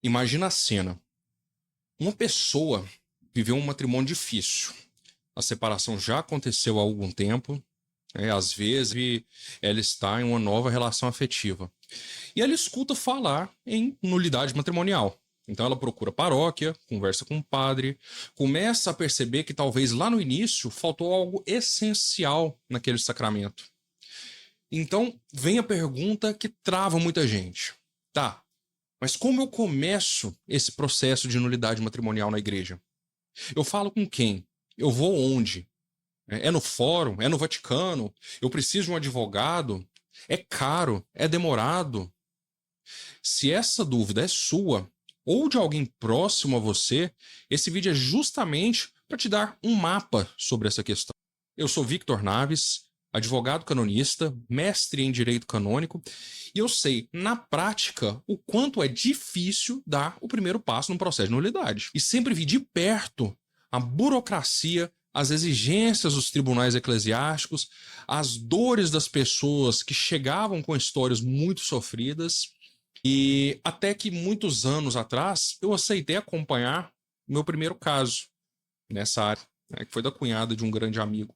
Imagina a cena. Uma pessoa viveu um matrimônio difícil. A separação já aconteceu há algum tempo. Às vezes ela está em uma nova relação afetiva. E ela escuta falar em nulidade matrimonial. Então ela procura a paróquia, conversa com o padre, começa a perceber que talvez lá no início faltou algo essencial naquele sacramento. Então vem a pergunta que trava muita gente. Tá, mas como eu começo esse processo de nulidade matrimonial na igreja? Eu falo com quem? Eu vou onde? É no fórum? É no Vaticano? Eu preciso de um advogado? É caro? É demorado? Se essa dúvida é sua ou de alguém próximo a você, esse vídeo é justamente para te dar um mapa sobre essa questão. Eu sou Victor Naves, advogado canonista, mestre em direito canônico, e eu sei, na prática, o quanto é difícil dar o primeiro passo num processo de nulidade. E sempre vi de perto a burocracia, as exigências dos tribunais eclesiásticos, as dores das pessoas que chegavam com histórias muito sofridas, e até que muitos anos atrás eu aceitei acompanhar meu primeiro caso nessa área, que foi da cunhada de um grande amigo.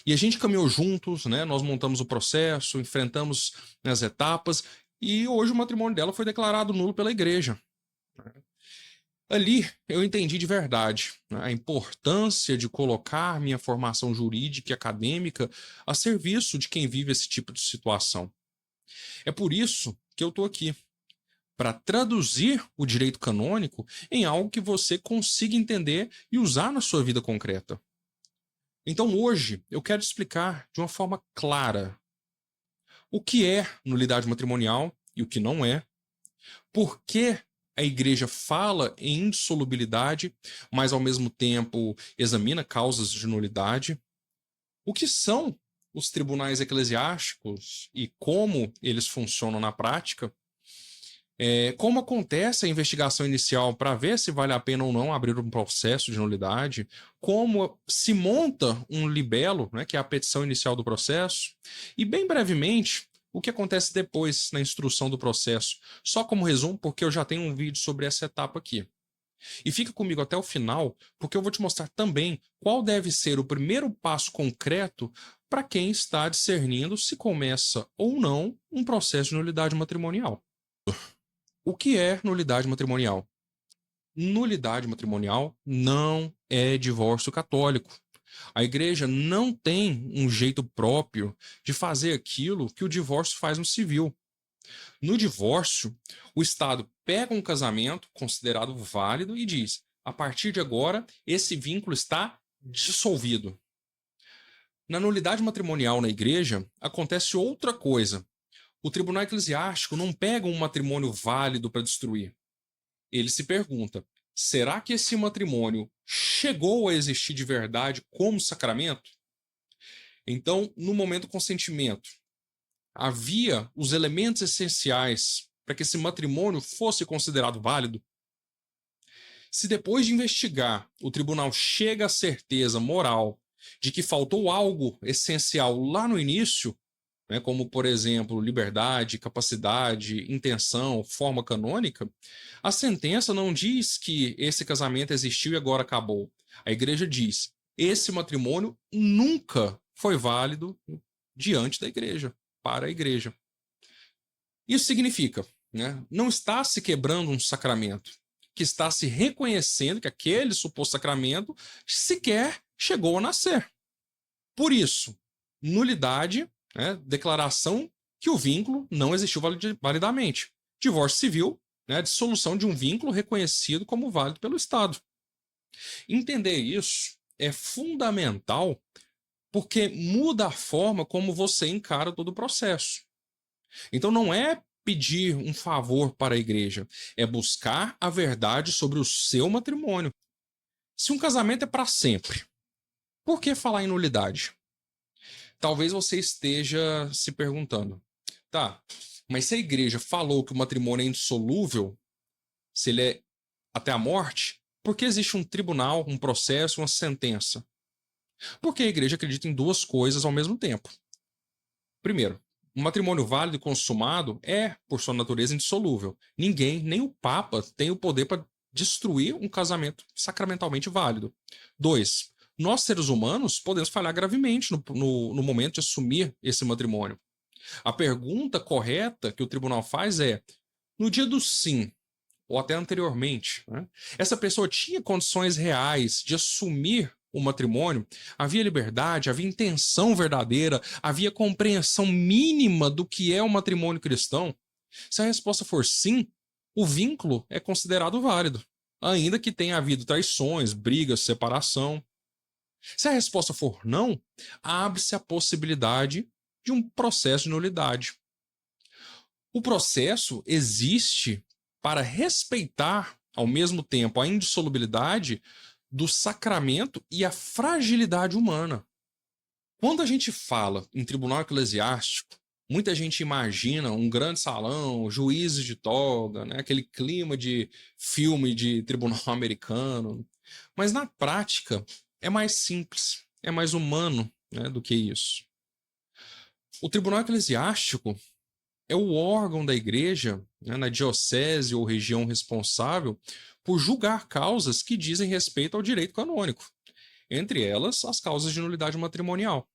E a gente caminhou juntos, né? Nós montamos o processo, enfrentamos as etapas, e hoje o matrimônio dela foi declarado nulo pela igreja. Ali eu entendi de verdade, né, a importância de colocar minha formação jurídica e acadêmica a serviço de quem vive esse tipo de situação. É por isso que eu estou aqui, para traduzir o direito canônico em algo que você consiga entender e usar na sua vida concreta. Então hoje eu quero explicar de uma forma clara o que é nulidade matrimonial e o que não é, por que a igreja fala em indissolubilidade, mas ao mesmo tempo examina causas de nulidade, o que são os tribunais eclesiásticos e como eles funcionam na prática, como acontece a investigação inicial para ver se vale a pena ou não abrir um processo de nulidade, como se monta um libelo, né, que é a petição inicial do processo, e bem brevemente, o que acontece depois na instrução do processo. Só como resumo, porque eu já tenho um vídeo sobre essa etapa aqui. E fica comigo até o final, porque eu vou te mostrar também qual deve ser o primeiro passo concreto para quem está discernindo se começa ou não um processo de nulidade matrimonial. O que é nulidade matrimonial? Nulidade matrimonial não é divórcio católico. A igreja não tem um jeito próprio de fazer aquilo que o divórcio faz no civil. No divórcio, o Estado pega um casamento considerado válido e diz: a partir de agora, esse vínculo está dissolvido. Na nulidade matrimonial na igreja, acontece outra coisa. O tribunal eclesiástico não pega um matrimônio válido para destruir. Ele se pergunta: será que esse matrimônio chegou a existir de verdade como sacramento? Então, no momento do consentimento, havia os elementos essenciais para que esse matrimônio fosse considerado válido? Se depois de investigar o tribunal chega à certeza moral de que faltou algo essencial lá no início, né, como, por exemplo, liberdade, capacidade, intenção, forma canônica, a sentença não diz que esse casamento existiu e agora acabou. A igreja diz: esse matrimônio nunca foi válido diante da igreja, para a igreja. Isso significa, né, não está se quebrando um sacramento, que está se reconhecendo que aquele suposto sacramento sequer chegou a nascer. Por isso, nulidade, né, declaração que o vínculo não existiu validamente. Divórcio civil, né, dissolução de um vínculo reconhecido como válido pelo Estado. Entender isso é fundamental porque muda a forma como você encara todo o processo. Então não é pedir um favor para a igreja, é buscar a verdade sobre o seu matrimônio. Se um casamento é para sempre, por que falar em nulidade? Talvez você esteja se perguntando: tá, mas se a igreja falou que o matrimônio é indissolúvel, se ele é até a morte, por que existe um tribunal, um processo, uma sentença? Porque a igreja acredita em duas coisas ao mesmo tempo. Primeiro, Um matrimônio válido e consumado é, por sua natureza, indissolúvel. Ninguém, nem o Papa, tem o poder para destruir um casamento sacramentalmente válido. 2. Nós, seres humanos, podemos falhar gravemente no momento de assumir esse matrimônio. A pergunta correta que o tribunal faz é: no dia do sim, ou até anteriormente, né, essa pessoa tinha condições reais de assumir o matrimônio? Havia liberdade, havia intenção verdadeira, havia compreensão mínima do que é o matrimônio cristão? Se a resposta for sim, o vínculo é considerado válido, ainda que tenha havido traições, brigas, separação. Se a resposta for não, abre-se a possibilidade de um processo de nulidade. O processo existe para respeitar, ao mesmo tempo, a indissolubilidade do sacramento e a fragilidade humana. Quando a gente fala em tribunal eclesiástico, muita gente imagina um grande salão, juízes de toga, né? Aquele clima de filme de tribunal americano. Mas na prática é mais simples, é mais humano, né, do que isso. O tribunal eclesiástico é o órgão da igreja, né, na diocese ou região responsável por julgar causas que dizem respeito ao direito canônico, entre elas as causas de nulidade matrimonial.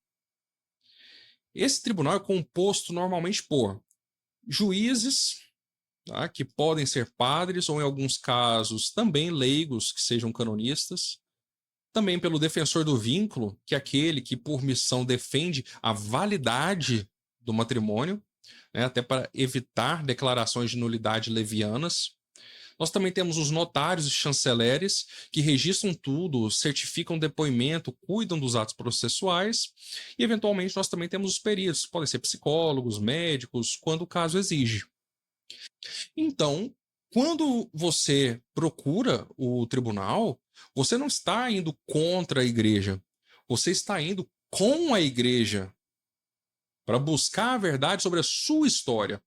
Esse tribunal é composto normalmente por juízes, tá, que podem ser padres ou, em alguns casos, também leigos que sejam canonistas, também pelo defensor do vínculo, que é aquele que, por missão, defende a validade do matrimônio, né, até para evitar declarações de nulidade levianas. Nós também temos os notários e chanceleres, que registram tudo, certificam depoimento, cuidam dos atos processuais. E, eventualmente, nós também temos os peritos, que podem ser psicólogos, médicos, quando o caso exige. Então, quando você procura o tribunal, você não está indo contra a igreja, você está indo com a igreja para buscar a verdade sobre a sua história.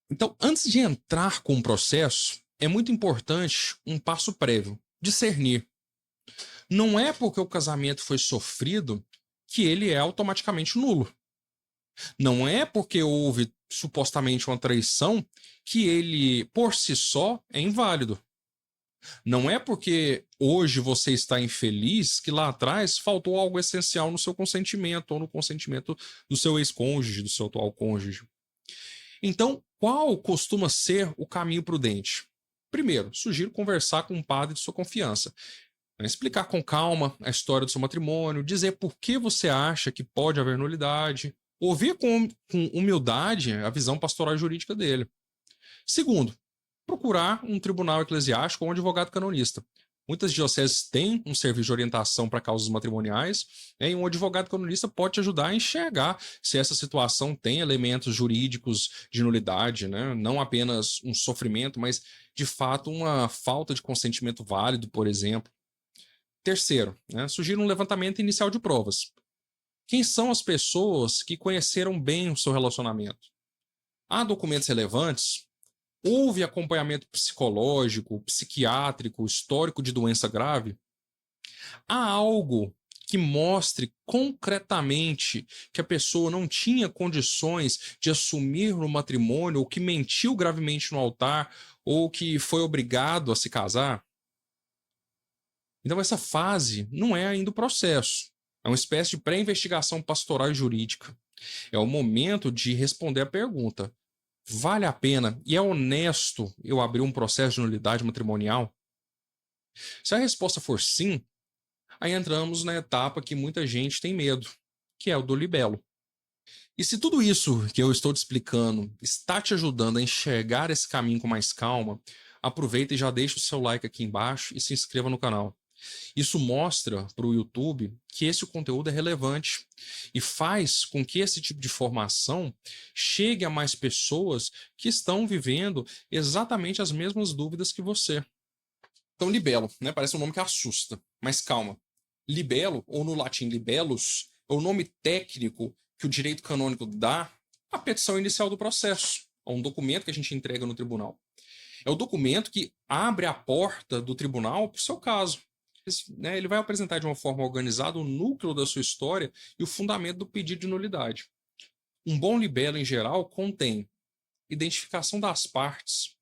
Então, antes de entrar com o processo, é muito importante um passo prévio: discernir. Não é porque o casamento foi sofrido que ele é automaticamente nulo. Não é porque houve supostamente uma traição que ele, por si só, é inválido. Não é porque hoje você está infeliz que lá atrás faltou algo essencial no seu consentimento ou no consentimento do seu ex-cônjuge, do seu atual cônjuge. Então, qual costuma ser o caminho prudente? Primeiro, sugiro conversar com um padre de sua confiança. Explicar com calma a história do seu matrimônio, dizer por que você acha que pode haver nulidade, ouvir com humildade a visão pastoral e jurídica dele. Segundo, procurar um tribunal eclesiástico ou um advogado canonista. Muitas dioceses têm um serviço de orientação para causas matrimoniais, né, e um advogado canonista pode te ajudar a enxergar se essa situação tem elementos jurídicos de nulidade, né? Não apenas um sofrimento, mas de fato uma falta de consentimento válido, por exemplo. Terceiro, né, sugiro um levantamento inicial de provas. Quem são as pessoas que conheceram bem o seu relacionamento? Há documentos relevantes? Houve acompanhamento psicológico, psiquiátrico, histórico de doença grave? Há algo que mostre concretamente que a pessoa não tinha condições de assumir no matrimônio, ou que mentiu gravemente no altar, ou que foi obrigado a se casar? Então, essa fase não é ainda o processo. É uma espécie de pré-investigação pastoral e jurídica. É o momento de responder a pergunta: vale a pena e é honesto eu abrir um processo de nulidade matrimonial? Se a resposta for sim, aí entramos na etapa que muita gente tem medo, que é o do libelo. E se tudo isso que eu estou te explicando está te ajudando a enxergar esse caminho com mais calma, aproveita e já deixa o seu like aqui embaixo e se inscreva no canal. Isso mostra para o YouTube que esse conteúdo é relevante e faz com que esse tipo de formação chegue a mais pessoas que estão vivendo exatamente as mesmas dúvidas que você. Então, libelo, né? Parece um nome que assusta, mas calma. Libelo, ou no latim libellus, é o nome técnico que o direito canônico dá à petição inicial do processo, a um documento que a gente entrega no tribunal. É o documento que abre a porta do tribunal para o seu caso. Né? Ele vai apresentar de uma forma organizada o núcleo da sua história e o fundamento do pedido de nulidade. Um bom libelo, em geral, contém identificação das partes,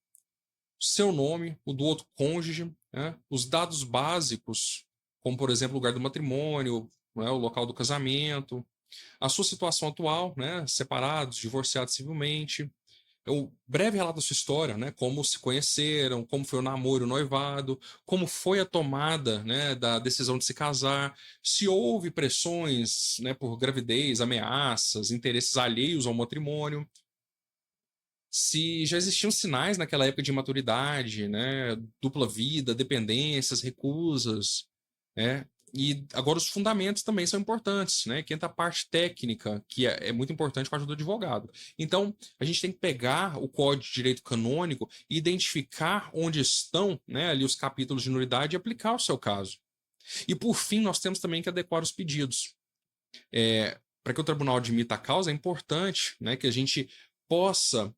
seu nome, o do outro cônjuge, né, os dados básicos, como, por exemplo, o lugar do matrimônio, né, o local do casamento, a sua situação atual, né, separados, divorciados civilmente, o breve relato da sua história, né, como se conheceram, como foi o namoro, o noivado, como foi a tomada, né, da decisão de se casar, se houve pressões, né, por gravidez, ameaças, interesses alheios ao matrimônio, se já existiam sinais naquela época de imaturidade, né, dupla vida, dependências, recusas, né? E agora os fundamentos também são importantes, né? Que entra a parte técnica, que é muito importante com a ajuda do advogado. Então, a gente tem que pegar o Código de Direito Canônico e identificar onde estão, né, ali os capítulos de nulidade e aplicar o seu caso. E por fim, nós temos também que adequar os pedidos. Para que o tribunal admita a causa, é importante, né, que a gente possa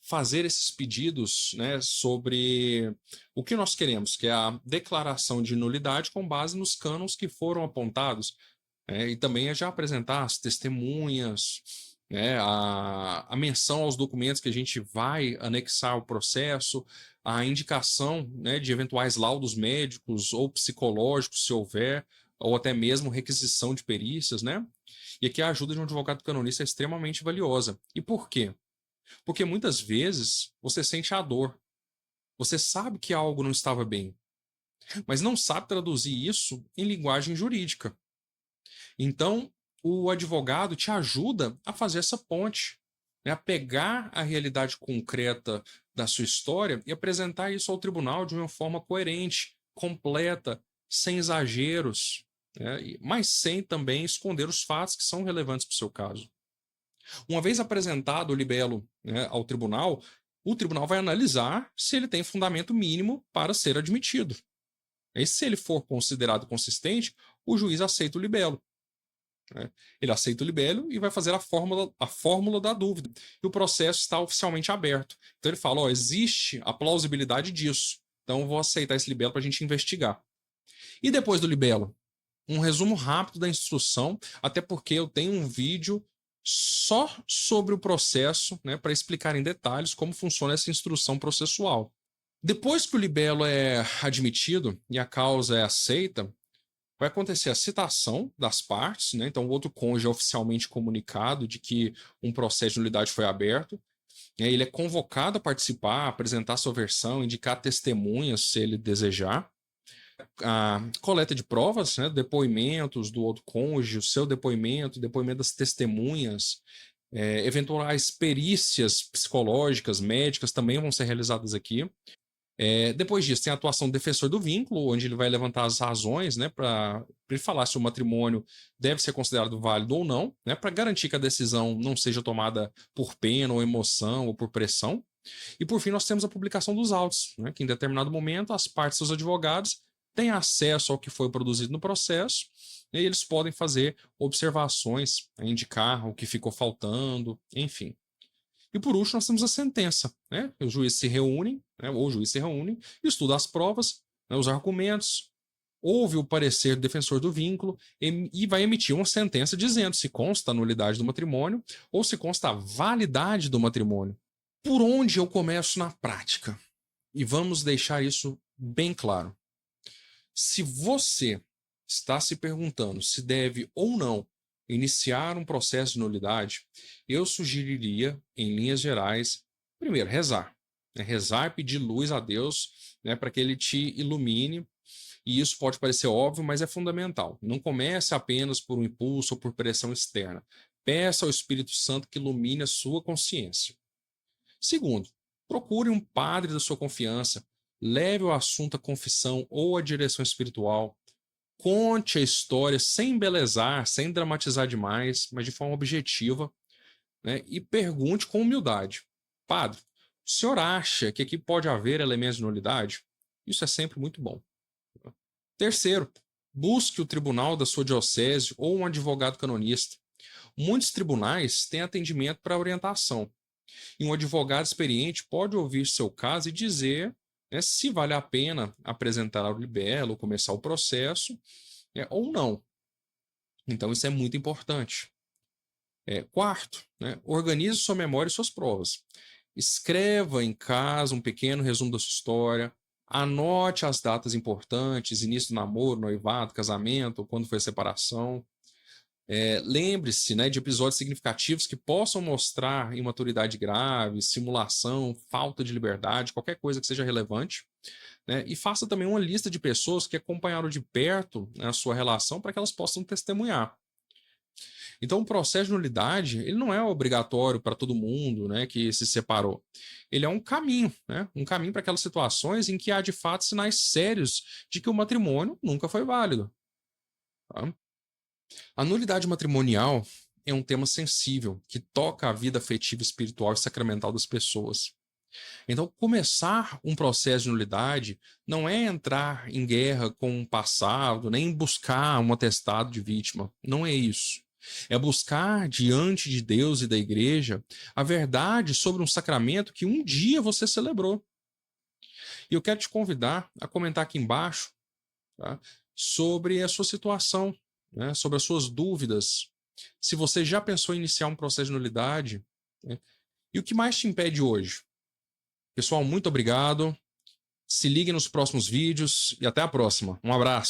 fazer esses pedidos, né, sobre o que nós queremos, que é a declaração de nulidade com base nos cânones que foram apontados, e também é já apresentar as testemunhas, né, a menção aos documentos que a gente vai anexar ao processo, a indicação, né, de eventuais laudos médicos ou psicológicos, se houver, ou até mesmo requisição de perícias, né? E aqui a ajuda de um advogado canonista é extremamente valiosa. E por quê? Porque muitas vezes você sente a dor. Você sabe que algo não estava bem, mas não sabe traduzir isso em linguagem jurídica. Então, o advogado te ajuda a fazer essa ponte, né, a pegar a realidade concreta da sua história e apresentar isso ao tribunal de uma forma coerente, completa, sem exageros, né, mas sem também esconder os fatos que são relevantes para o seu caso. Uma vez apresentado o libelo, né, ao tribunal, o tribunal vai analisar se ele tem fundamento mínimo para ser admitido. E se ele for considerado consistente, o juiz aceita o libelo. Né? Ele aceita o libelo e vai fazer a fórmula da dúvida. E o processo está oficialmente aberto. Então ele fala: ó, existe a plausibilidade disso. Então eu vou aceitar esse libelo para a gente investigar. E depois do libelo? Um resumo rápido da instrução, até porque eu tenho um vídeo só sobre o processo, né, para explicar em detalhes como funciona essa instrução processual. Depois que o libelo é admitido e a causa é aceita, vai acontecer a citação das partes, né? Então o outro cônjuge é oficialmente comunicado de que um processo de nulidade foi aberto. Ele é convocado a participar, apresentar sua versão, indicar testemunhas se ele desejar. A coleta de provas, né? Depoimentos do outro cônjuge, o seu depoimento, depoimento das testemunhas, eventuais perícias psicológicas, médicas também vão ser realizadas aqui. Depois disso, tem a atuação do defensor do vínculo, onde ele vai levantar as razões, né, para ele falar se o matrimônio deve ser considerado válido ou não, né, para garantir que a decisão não seja tomada por pena ou emoção ou por pressão. E por fim, nós temos a publicação dos autos, né, que em determinado momento as partes e os advogados têm acesso ao que foi produzido no processo e eles podem fazer observações, indicar o que ficou faltando, enfim. E por último, nós temos a sentença. Né? Os juízes se reúnem, né? Ou o juiz se reúne, estuda as provas, né? Os argumentos, ouve o parecer do defensor do vínculo e vai emitir uma sentença dizendo se consta a nulidade do matrimônio ou se consta a validade do matrimônio. Por onde eu começo na prática? E vamos deixar isso bem claro. Se você está se perguntando se deve ou não iniciar um processo de nulidade, eu sugeriria, em linhas gerais, primeiro, rezar. Né? Rezar e pedir luz a Deus, né, para que ele te ilumine. E isso pode parecer óbvio, mas é fundamental. Não comece apenas por um impulso ou por pressão externa. Peça ao Espírito Santo que ilumine a sua consciência. Segundo, procure um padre da sua confiança. Leve o assunto à confissão ou à direção espiritual. Conte a história sem embelezar, sem dramatizar demais, mas de forma objetiva, né? E pergunte com humildade: Padre, o senhor acha que aqui pode haver elementos de nulidade? Isso é sempre muito bom. Terceiro, busque o tribunal da sua diocese ou um advogado canonista. Muitos tribunais têm atendimento para orientação. E um advogado experiente pode ouvir seu caso e dizer, né, se vale a pena apresentar ao libelo, começar o processo, ou não. Então isso é muito importante. Quarto, né, organize sua memória e suas provas. Escreva em casa um pequeno resumo da sua história, anote as datas importantes, início do namoro, noivado, casamento, quando foi a separação. Lembre-se, né, de episódios significativos que possam mostrar imaturidade grave, simulação, falta de liberdade, qualquer coisa que seja relevante, né? E faça também uma lista de pessoas que acompanharam de perto, né, a sua relação para que elas possam testemunhar. Então, o processo de nulidade, ele não é obrigatório para todo mundo, né, que se separou. Ele é um caminho, né, um caminho para aquelas situações em que há de fato sinais sérios de que o matrimônio nunca foi válido. Tá? A nulidade matrimonial é um tema sensível que toca a vida afetiva, espiritual e sacramental das pessoas. Então, começar um processo de nulidade não é entrar em guerra com o passado, nem buscar um atestado de vítima. Não é isso. É buscar diante de Deus e da igreja a verdade sobre um sacramento que um dia você celebrou. E eu quero te convidar a comentar aqui embaixo, tá, sobre a sua situação, né, sobre as suas dúvidas. Se você já pensou em iniciar um processo de nulidade, né, e o que mais te impede hoje? Pessoal, muito obrigado. Se ligue nos próximos vídeos e até a próxima. Um abraço.